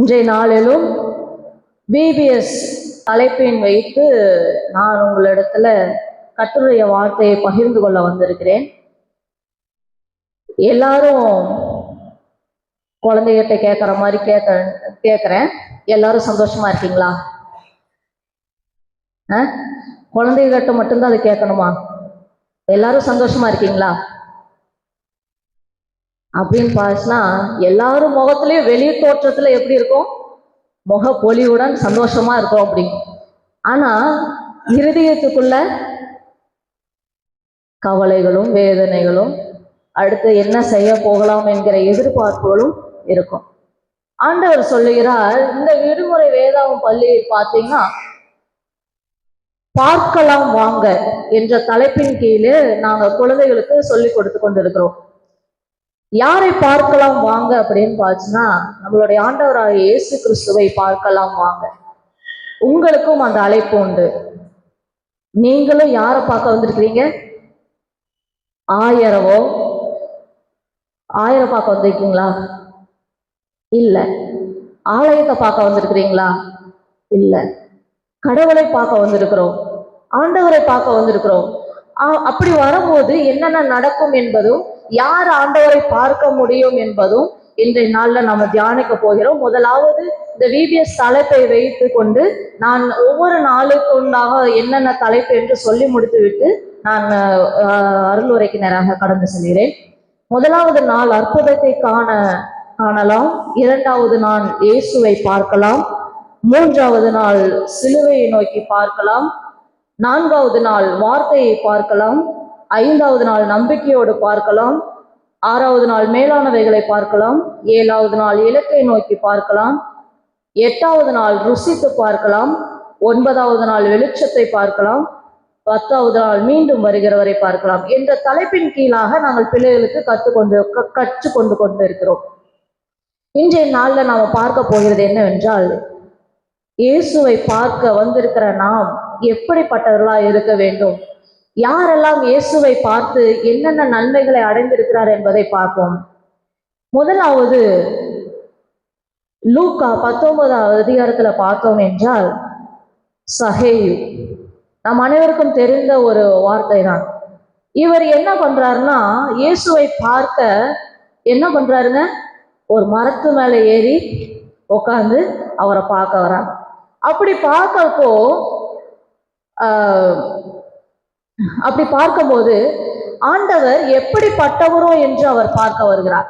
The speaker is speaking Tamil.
இன்றைய நாளிலும் பிபிஎஸ் தலைப்பின் வைத்து நான் உங்களிடத்துல கர்த்தருடைய வார்த்தையை பகிர்ந்து கொள்ள வந்திருக்கிறேன். எல்லாரும் குழந்தைகிட்ட கேட்குற மாதிரி கேட்குறேன். எல்லாரும் சந்தோஷமா இருக்கீங்களா? குழந்தைகிட்ட மட்டும்தான் அது கேட்கணுமா? எல்லாரும் சந்தோஷமா இருக்கீங்களா அப்படின்னு பாருச்சுன்னா, எல்லாரும் முகத்திலேயும் வெளி தோற்றத்துல எப்படி இருக்கும்? முக பொலிவுடன் சந்தோஷமா இருக்கும் அப்படி. ஆனா இருதயத்துக்குள்ள கவலைகளும் வேதனைகளும், அடுத்து என்ன செய்ய போகலாம் என்கிற எதிர்பார்ப்புகளும் இருக்கும். ஆண்டவர் சொல்லுகிறார், இந்த விடுமுறை வேதாவும் பள்ளி பார்த்தீங்கன்னா பார்க்கலாம் வாங்க என்ற தலைப்பின் கீழே நாங்கள் குழந்தைகளுக்கு சொல்லி கொடுத்து கொண்டிருக்கிறோம். யாரை பார்க்கலாம் வாங்க அப்படின்னு பார்த்துன்னா, நம்மளுடைய ஆண்டவராக இயேசு கிறிஸ்துவை பார்க்கலாம் வாங்க. உங்களுக்கும் அந்த அழைப்பு உண்டு. நீங்களும் யாரை பார்க்க வந்திருக்கிறீங்க? ஆயிரம் பார்க்க வந்திருக்கீங்களா? இல்ல. ஆலயத்தை பார்க்க வந்திருக்கிறீங்களா? இல்ல. கடவுளை பார்க்க வந்திருக்கிறோம், ஆண்டவரை பார்க்க வந்திருக்கிறோம். அப்படி வரும்போது என்னென்ன நடக்கும் என்பதும், யார் ஆண்டவரை பார்க்க முடியும் என்பதும் இன்றைய நாள்ல நம்ம தியானிக்க போகிறோம். முதலாவது இந்த விபிஎஸ் தலைப்பை வைத்து கொண்டு நான் ஒவ்வொரு நாளுக்கு உண்டாக என்னென்ன தலைப்பு என்று சொல்லி முடித்துவிட்டு நான் அருளுரைக்கு நேராக கடந்து செல்கிறேன். முதலாவது நாள் அற்புதத்தை காணலாம். இரண்டாவது நாள் இயேசுவை பார்க்கலாம். மூன்றாவது நாள் சிலுவையை நோக்கி பார்க்கலாம். நான்காவது நாள் வார்த்தையை பார்க்கலாம். ஐந்தாவது நாள் நம்பிக்கையோடு பார்க்கலாம். ஆறாவது நாள் மேலானவைகளை பார்க்கலாம். ஏழாவது நாள் இலக்கை நோக்கி பார்க்கலாம். எட்டாவது நாள் ருசித்து பார்க்கலாம். ஒன்பதாவது நாள் வெளிச்சத்தை பார்க்கலாம். பத்தாவது நாள் மீண்டும் வருகிறவரை பார்க்கலாம் என்ற தலைப்பின் கீழாக நாங்கள் பிள்ளைகளுக்கு கற்றுக்கொண்டு கொண்டு இருக்கிறோம். இன்றைய நாள்ல நாம பார்க்க போகிறது என்னவென்றால், இயேசுவை பார்க்க வந்திருக்கிற நாம் எப்படிப்பட்டவர்களா இருக்க வேண்டும், யாரெல்லாம் இயேசுவை பார்த்து என்னென்ன நன்மைகளை அடைந்திருக்கிறார் என்பதை பார்ப்போம். முதலாவது லூக்கா 19வது அதிகாரத்துல பார்த்தோம் என்றால், சகேயு நம் அனைவருக்கும் தெரிந்த ஒரு வார்த்தை தான். இவர் என்ன பண்றாருன்னா, இயேசுவை பார்க்க என்ன பண்றாருங்க, ஒரு மரத்து மேல ஏறி உட்காந்து அவரை பார்க்க வராங்க. அப்படி பார்க்கும்போது ஆண்டவர் எப்படிப்பட்டவரோ என்று அவர் பார்க்க வருகிறார்.